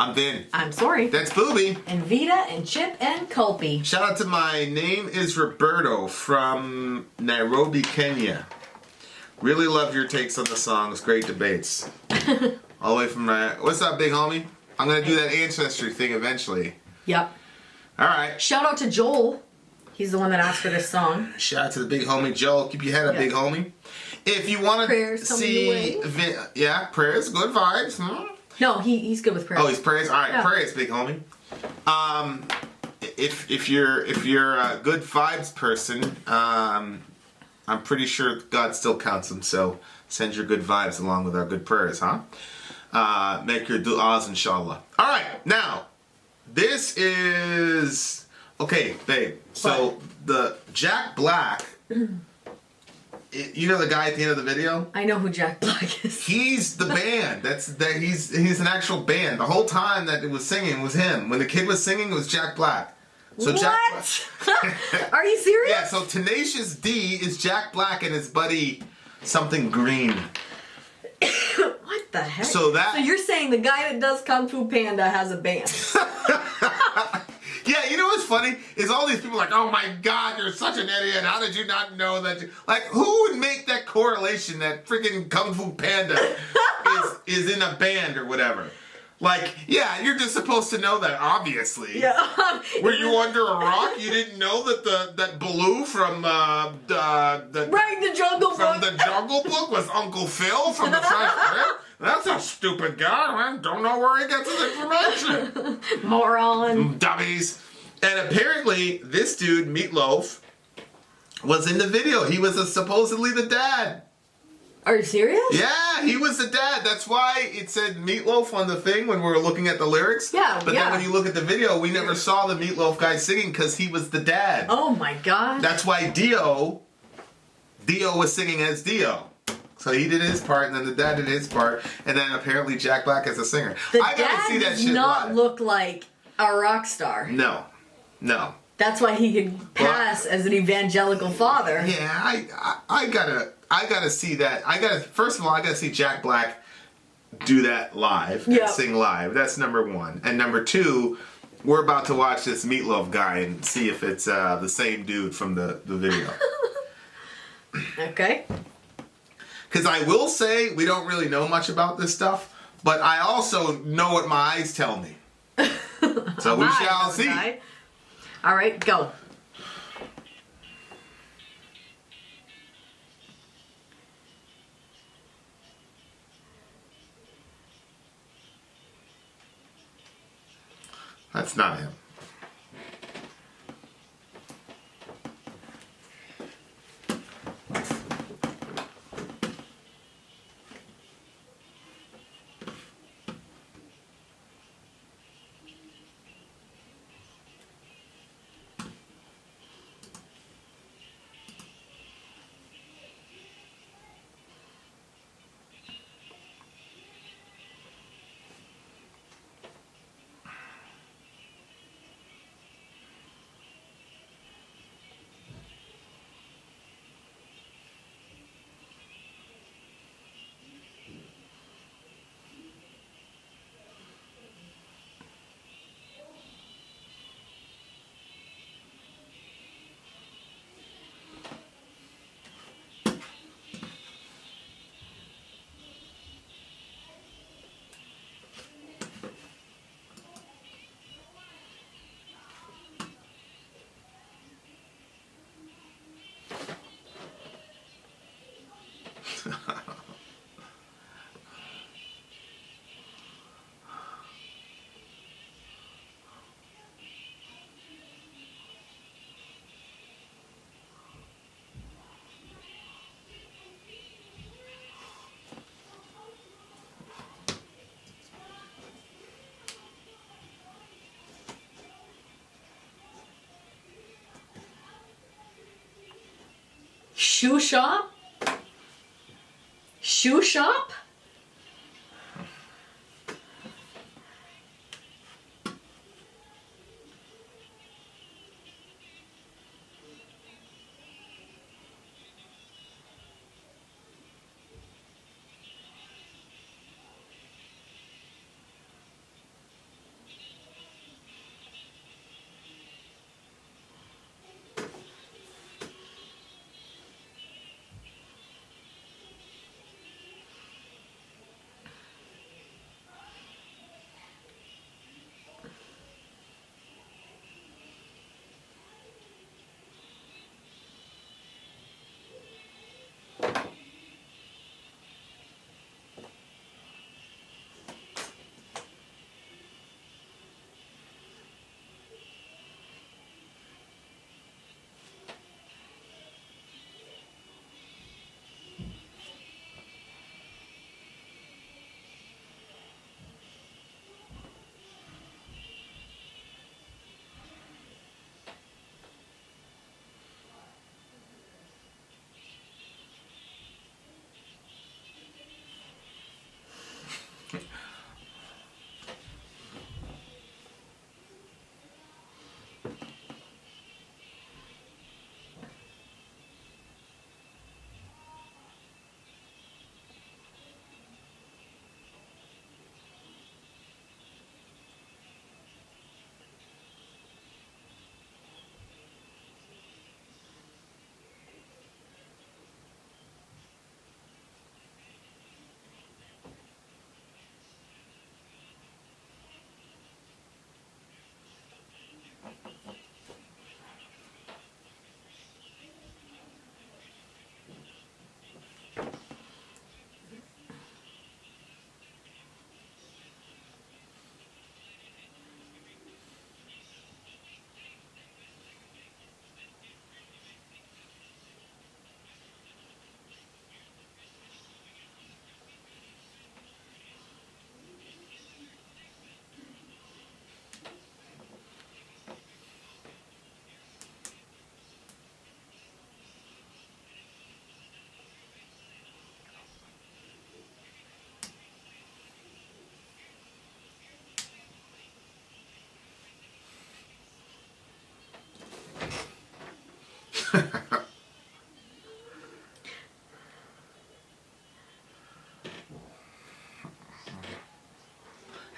I'm Vin. I'm Sori. That's Booby. And Vita and Chip and Culpy. Shout out to my name is Roberto from Nairobi, Kenya. Really love your takes on the songs. Great debates. All the way from what's up, big homie? I'm gonna do that ancestry thing eventually. Yep. All right. Shout out to Joel. He's the one that asked for this song. Shout out to the big homie Joel. Keep your head up, big homie. If you want to see, prayers, good vibes. No, he's good with prayers. Oh, he's prayers. All right, prayers, big homie. If you're a good vibes person, I'm pretty sure God still counts them. So send your good vibes along with our good prayers, huh? Make your du'as, inshallah. All right, now this is okay, babe. So the Jack Black. You know the guy at the end of the video? I know who Jack Black is. He's the band. He's an actual band. The whole time that it was singing was him. When the kid was singing, it was Jack Black. So what? Jack Are you serious? Yeah, so Tenacious D is Jack Black and his buddy something green. What the heck? So you're saying the guy that does Kung Fu Panda has a band? Yeah, you know what's funny? Is all these people like, oh my God, you're such an idiot. How did you not know that? Like, who would make that correlation that freaking Kung Fu Panda is in a band or whatever? Like, yeah, you're just supposed to know that, obviously. Yeah. Were you under a rock? You didn't know that Baloo from the Jungle Book. From the Jungle Book was Uncle Phil from the Fresh Prince? That's a stupid guy, man. Don't know where he gets his information. Moron. Dummies. And apparently, this dude, Meatloaf, was in the video. He was supposedly the dad. Are you serious? Yeah, he was the dad. That's why it said Meatloaf on the thing when we were looking at the lyrics. Yeah, But then when you look at the video, we never saw the Meatloaf guy singing because he was the dad. Oh my God. That's why Dio was singing as Dio. So he did his part, and then the dad did his part, and then apparently Jack Black as a singer. I gotta see that shit does not live. look like a rock star. No. That's why he could pass as an evangelical father. Yeah, I gotta see that. First of all, I gotta see Jack Black do that live and sing live. That's number one. And number two, we're about to watch this Meatloaf guy and see if it's the same dude from the video. Okay. Because I will say, we don't really know much about this stuff, but I also know what my eyes tell me. So we shall see. All right, go. That's not him. Shoe shop? Shoe shop?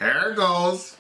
Here it goes.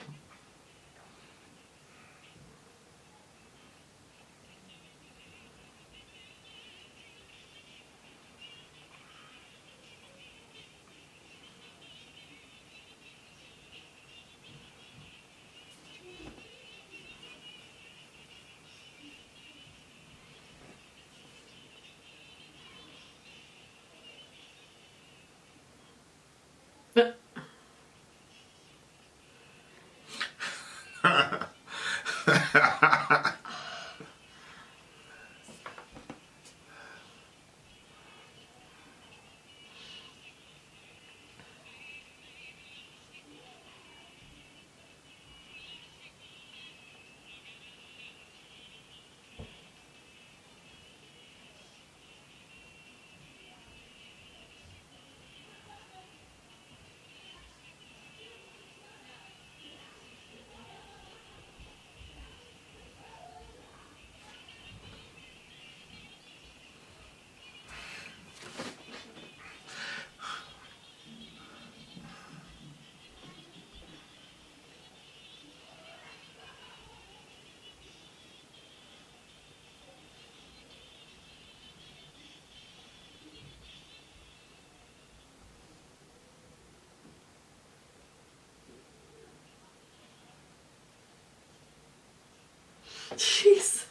Jeez.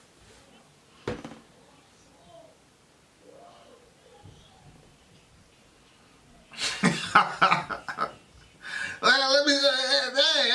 Well, let me. Hey.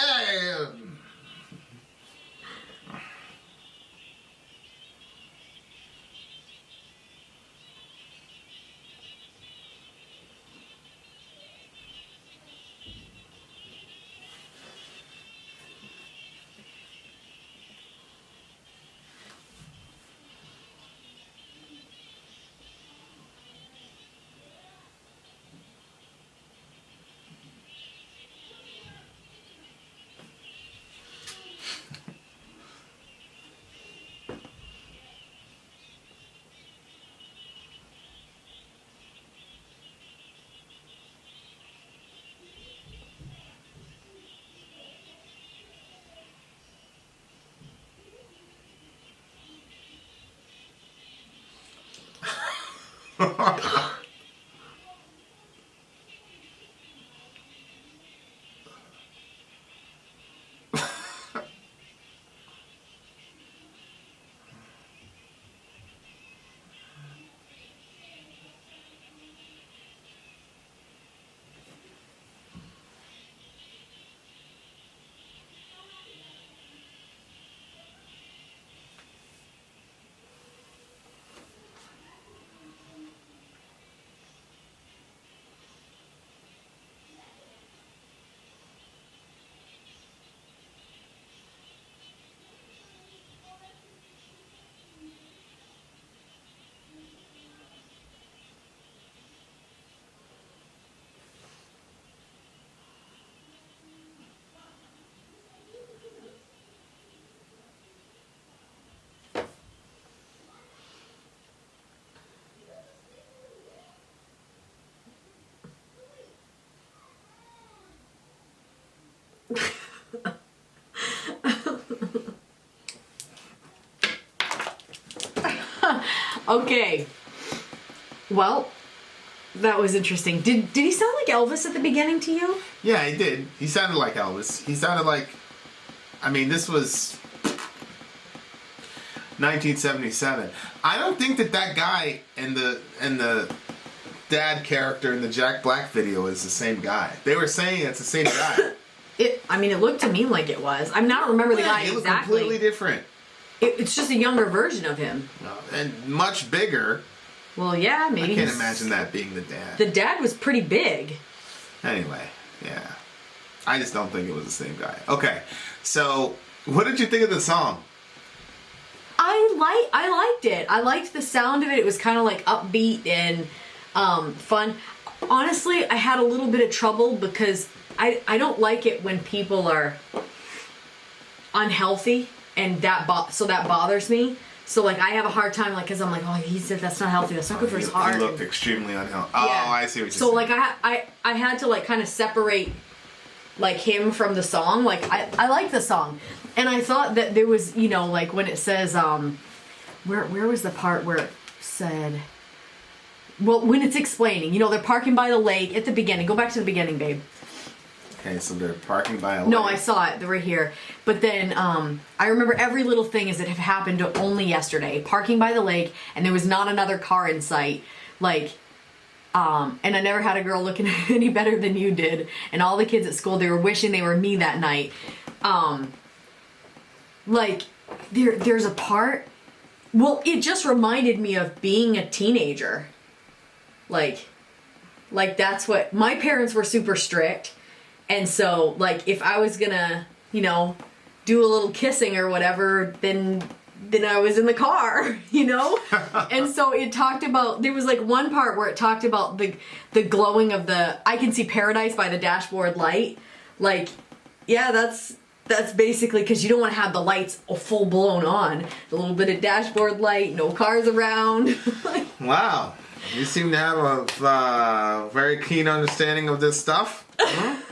Okay. Well, that was interesting. Did he sound like Elvis at the beginning to you? Yeah, he did. He sounded like Elvis. He sounded like. I mean, this was 1977. I don't think that guy and the dad character in the Jack Black video is the same guy. They were saying it's the same guy. It looked to me like it was. I don't remember the guy He looked exactly. completely different. It's just a younger version of him. And much bigger. Well, yeah, maybe. I can't imagine that being the dad. The dad was pretty big. Anyway, yeah. I just don't think it was the same guy. Okay, so what did you think of the song? I liked it. I liked the sound of it. It was kind of like upbeat and fun. Honestly, I had a little bit of trouble because I don't like it when people are unhealthy, and that bothers me. So like I have a hard time, like, because I'm like, oh, he said that's not healthy. That's not good for his heart. He looked extremely unhealthy. Oh, yeah. I see what you're saying. So like I had to like kind of separate like him from the song. Like I like the song, and I thought that there was, you know, like when it says where was the part where it said, well, when it's explaining, you know, they're parking by the lake at the beginning. Go back to the beginning, babe. Okay, so they're parking by a lake. No, I saw it. They're right here. But then I remember every little thing as it had happened only yesterday. Parking by the lake, and there was not another car in sight. Like, and I never had a girl looking any better than you did. And all the kids at school, they were wishing they were me that night. Like, there's a part. Well, it just reminded me of being a teenager. Like that's what my parents were, super strict. And so, like, if I was gonna, you know, do a little kissing or whatever, then I was in the car, you know? And so it talked about, there was like one part where it talked about the glowing of I can see paradise by the dashboard light. Like, yeah, that's basically, because you don't want to have the lights full blown on. A little bit of dashboard light, no cars around. Wow. You seem to have a very keen understanding of this stuff. Huh?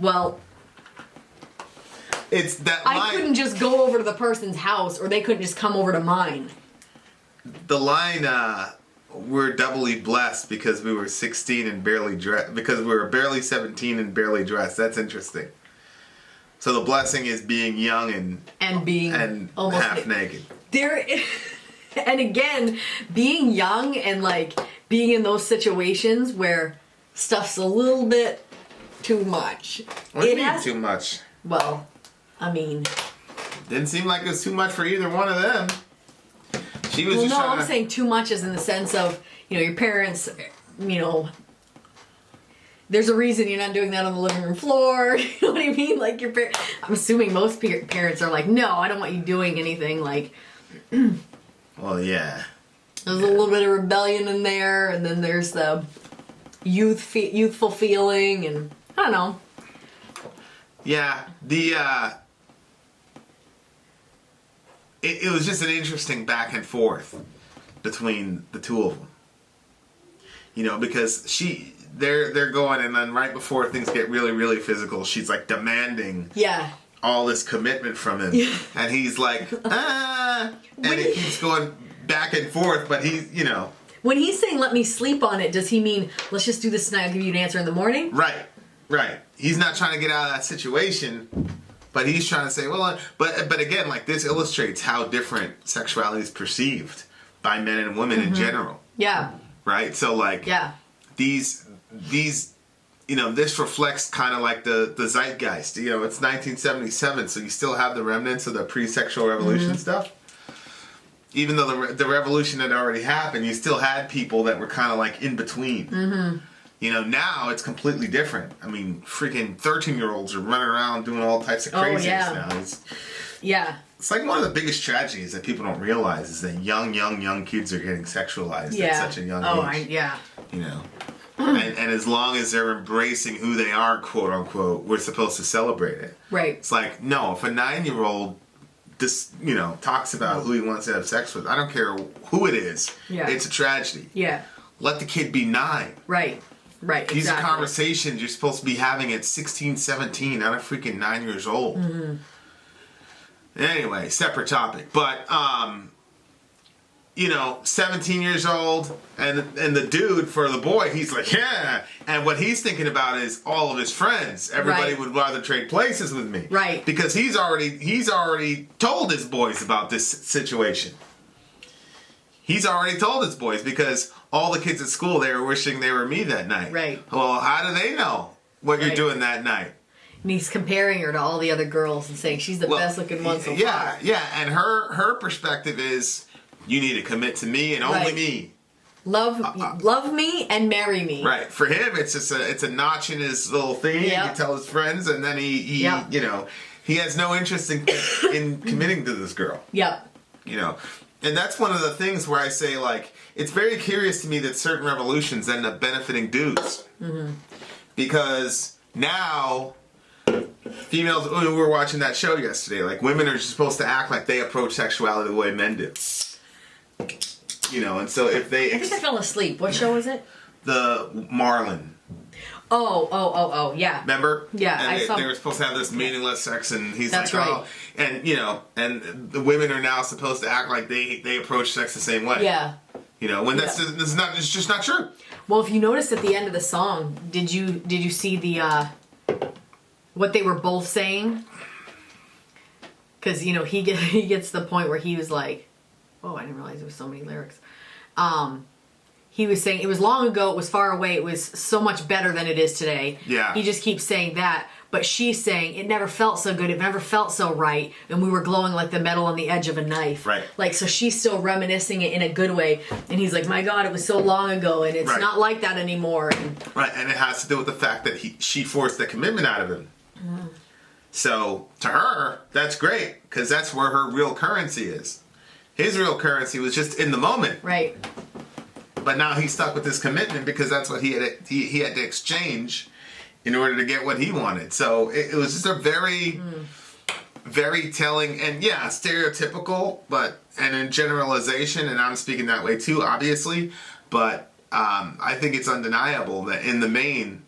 Well, it's that line. I couldn't just go over to the person's house, or they couldn't just come over to mine. The line, we're doubly blessed because we were 16 and barely dressed, because we were barely 17 and barely dressed. That's interesting. So the blessing is being young and being almost half naked. And again, being young and like being in those situations where stuff's a little bit too much. What do you mean too much? Well, I mean, didn't seem like it was too much for either one of them. She was just trying I'm saying too much is in the sense of, you know, your parents, you know, there's a reason you're not doing that on the living room floor. You know what I mean? Like your parents, I'm assuming most parents are like, no, I don't want you doing anything. Like, well, yeah. There's a little bit of rebellion in there, and then there's the youthful feeling, and I don't know. Yeah, it was just an interesting back and forth between the two of them. You know, because they're going, and then right before things get really, really physical, she's like demanding all this commitment from him. Yeah. And he's like, and it keeps going back and forth, but he's, you know. When he's saying, let me sleep on it, does he mean, let's just do this tonight, I'll give you an answer in the morning? Right. He's not trying to get out of that situation, but he's trying to say, well, but again, like, this illustrates how different sexuality is perceived by men and women in general. Yeah. Right? So, like, these, you know, this reflects kind of like the zeitgeist. You know, it's 1977, so you still have the remnants of the pre-sexual revolution stuff. Even though the revolution had already happened, you still had people that were kind of like in between. You know, now it's completely different. I mean, freaking 13-year-olds are running around doing all types of craziness now. It's like one of the biggest tragedies that people don't realize is that young kids are getting sexualized at such a young age. You know, and as long as they're embracing who they are, quote unquote, we're supposed to celebrate it. Right. It's like, no, if a 9-year-old you know, talks about who he wants to have sex with, I don't care who it is. Yeah. It's a tragedy. Yeah. Let the kid be 9. Right. These are conversations you're supposed to be having at 16, 17, not a freaking 9 years old. Anyway, separate topic. But, you know, 17 years old, and the dude, for the boy, he's like, yeah. And what he's thinking about is all of his friends. Everybody would rather trade places with me. Right. Because he's already told his boys about this situation. He's already told his boys, because all the kids at school, they were wishing they were me that night. Right. Well, how do they know what you're doing that night? And he's comparing her to all the other girls and saying she's the best looking one so far. Yeah. And her perspective is, you need to commit to me and only me. Love me and marry me. Right. For him, it's just a notch in his little thing. He can tell his friends, and then he you know, he has no interest in committing to this girl. Yep. You know, and that's one of the things where I say, like, it's very curious to me that certain revolutions end up benefiting dudes. Because now, females, we were watching that show yesterday, like, women are supposed to act like they approach sexuality the way men do. You know, and so if they... I think I fell asleep. What show was it? The Marlin. Yeah. Remember? Yeah, and they were supposed to have this meaningless sex, and he's That's like, right. oh, and and the women are now supposed to act like they approach sex the same way. Yeah. When this is not, it's just not true. Well, if you noticed at the end of the song, did you see the what they were both saying? Because he gets to the point where he was like, oh, I didn't realize there was so many lyrics. He was saying, it was long ago, it was far away, it was so much better than it is today. Yeah. He just keeps saying that. But she's saying, it never felt so good, it never felt so right, and we were glowing like the metal on the edge of a knife. Right. Like, so she's still reminiscing it in a good way. And he's like, my God, it was so long ago, and it's Right. not like that anymore. And, Right, and it has to do with the fact that she forced the commitment out of him. So, to her, that's great, because that's where her real currency is. His real currency was just in the moment. right. But now he's stuck with this commitment because that's what he had to exchange in order to get what he wanted. So it was just a very, very telling and stereotypical, and in generalization, and I'm speaking that way too, obviously. But I think it's undeniable that in the main,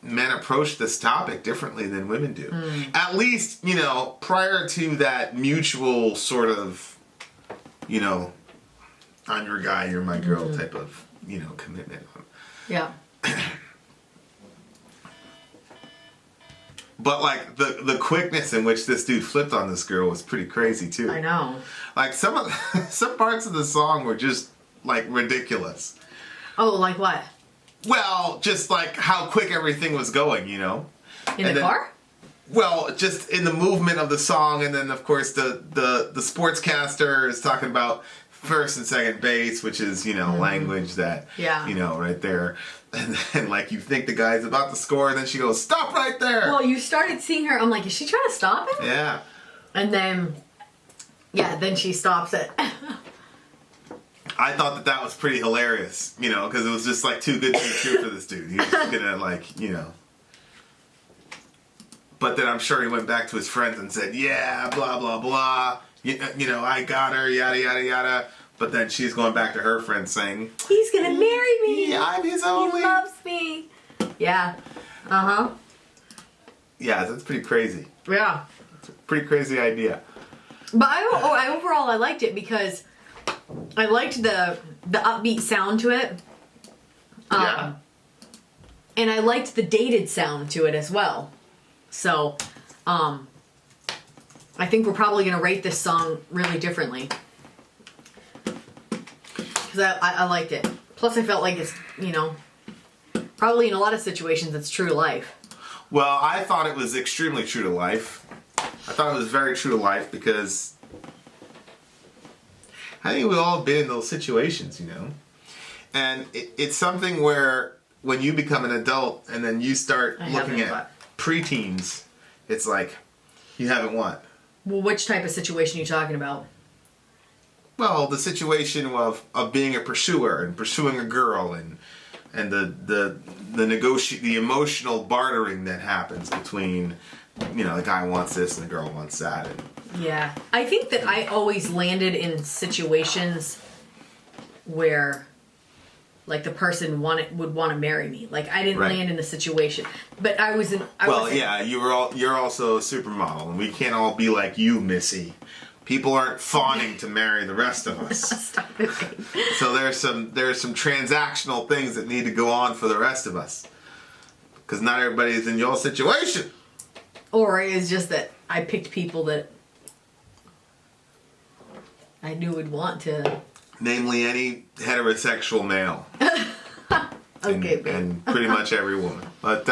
men approach this topic differently than women do. At least, prior to that mutual sort of, I'm your guy, you're my girl type of, commitment. Yeah. But like the quickness in which this dude flipped on this girl was pretty crazy too. I know. Like some parts of the song were just like ridiculous. Oh, like what? Well, just like how quick everything was going, In the car? Well, just in the movement of the song, and then of course the sportscaster is talking about first and second base, which is language that right there, and then like you think the guy's about to score, and then she goes, "Stop right there!" Well, you started seeing her. I'm like, is she trying to stop him? Yeah. And then, then she stops it. I thought that was pretty hilarious, because it was just like too good to be true for this dude. He was just gonna But then I'm sure he went back to his friends and said, yeah, blah, blah, blah. I got her, yada, yada, yada. But then she's going back to her friends saying, he's gonna marry me. Yeah, I'm his only. He loves me. Yeah. Uh-huh. Yeah, that's pretty crazy. Yeah. It's a pretty crazy idea. But overall, I liked it because I liked the upbeat sound to it. Yeah. And I liked the dated sound to it as well. So, I think we're probably going to rate this song really differently. Because I liked it. Plus, I felt like it's, probably in a lot of situations it's true to life. Well, I thought it was extremely true to life. I thought it was very true to life because I think we've all been in those situations, And it's something where when you become an adult and then you start looking at preteens, it's like, you haven't what? Well, which type of situation are you talking about? Well, the situation of being a pursuer and pursuing a girl and the emotional bartering that happens between, the guy wants this and the girl wants that. Yeah. I think that I always landed in situations where like the person would want to marry me. Like I didn't land in a situation, but I was in. You're also a supermodel, and we can't all be like you, Missy. People aren't fawning to marry the rest of us. Stop it. So there's some transactional things that need to go on for the rest of us, because not everybody is in your situation. Or it's just that I picked people that I knew would want to. Namely, any heterosexual male. Okay, babe. And pretty much every woman. But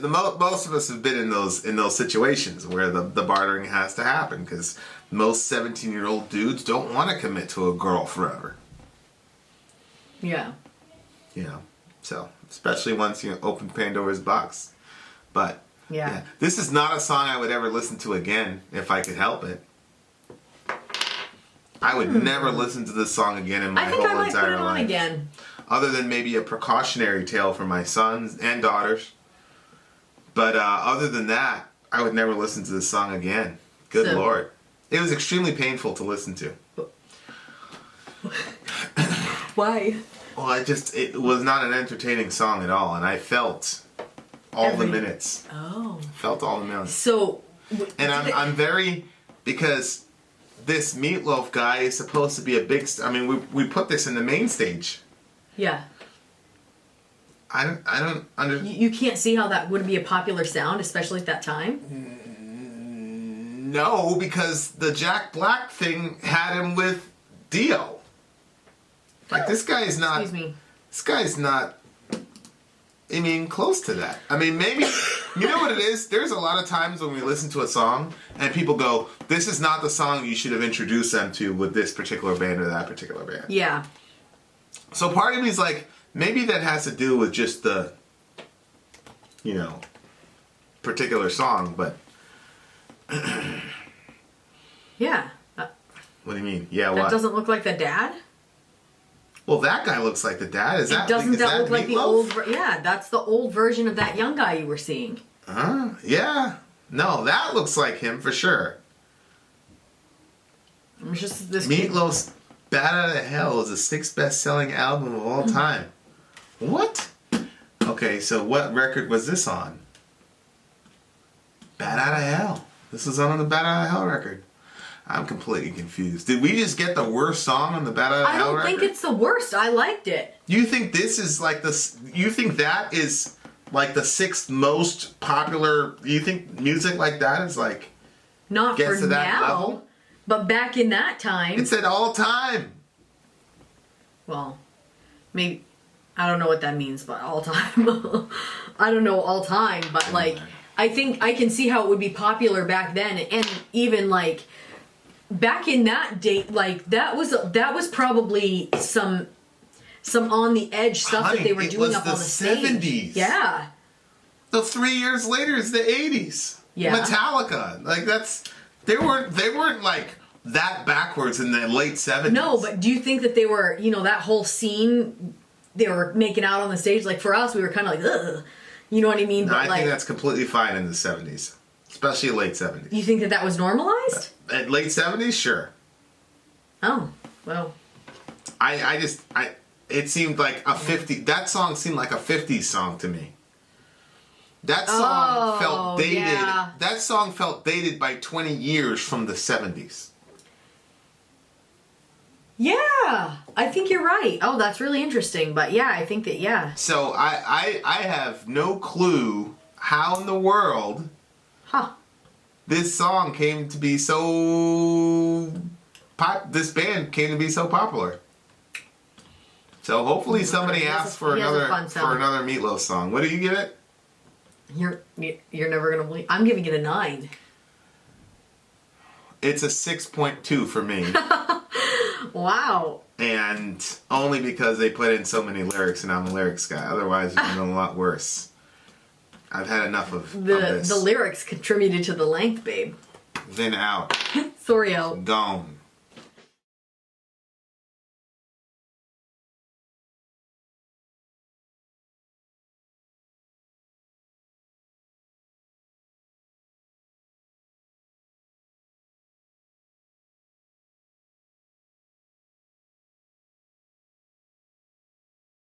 most of us have been in those situations where the bartering has to happen because most 17-year-old dudes don't want to commit to a girl forever. Yeah. So especially once you open Pandora's box. But yeah, this is not a song I would ever listen to again if I could help it. I would never listen to this song again in my whole entire life. I think I might put it on again. Other than maybe a precautionary tale for my sons and daughters. But other than that, I would never listen to this song again. Good Lord. It was extremely painful to listen to. Why? Well, it was not an entertaining song at all, and I felt all the minutes. Oh. Felt all the minutes. So. And I'm very, because this Meatloaf guy is supposed to be a big star. I mean, we put this in the main stage. Yeah. I don't You can't see how that would be a popular sound, especially at that time? No, because the Jack Black thing had him with Dio. Like, this guy is not... Excuse me. This guy's not... I mean, close to that. I mean, maybe... You know what it is? There's a lot of times when we listen to a song and people go, this is not the song you should have introduced them to with this particular band or that particular band. Yeah. So part of me is like, maybe that has to do with just the, particular song, but... Yeah. What do you mean? Yeah, That what? doesn't look like the dad? Well, that guy looks like the dad. Is that Doesn't that look like the Meatloaf? old... Yeah, that's the old version of that young guy you were seeing. Yeah. No, that looks like him for sure. It's just this kid. Meatloaf's Bat Out of Hell is the 6th best-selling album of all time. What? Okay, so what record was this on? Bat Out of Hell. This was on the Bat Out of Hell record. I'm completely confused. Did we just get the worst song on the Bat Out of Hell record? I don't think it's the worst. I liked it. You think this is like you think that is like the 6th most popular? You think music like that is like Not gets for to that now, level? but back in that time. It's at all time. Well, maybe I don't know what that means, but all time. I don't know all time, but like I think I can see how it would be popular back then, and even like back in that date, like that was probably some on the edge stuff Honey, that they were doing up on the stage. 70s. Yeah. So 3 years later is the 80s. Yeah. Metallica. Like they weren't like that backwards in the late 70s. No, but do you think that they were, that whole scene they were making out on the stage? Like for us, we were kind of like, ugh. You know what I mean? No, but I think that's completely fine in the 70s. Especially late 70s. You think that was normalized? At late 70s, sure. Oh, well. It seemed like that song seemed like a 50s song to me. That song felt dated. Yeah. That song felt dated by 20 years from the 70s. Yeah, I think you're right. Oh, that's really interesting. But yeah, I think that, yeah. So I have no clue how in the world this song came to be so this band came to be so popular. So hopefully somebody asks for another Meatloaf song. What do you give it? You're never gonna believe. I'm giving it a 9. It's a 6.2 for me. Wow. And only because they put in so many lyrics and I'm a lyrics guy. Otherwise it would have been a lot worse. I've had enough of this. The lyrics contributed to the length, babe. Vin out. Sori out. Gone.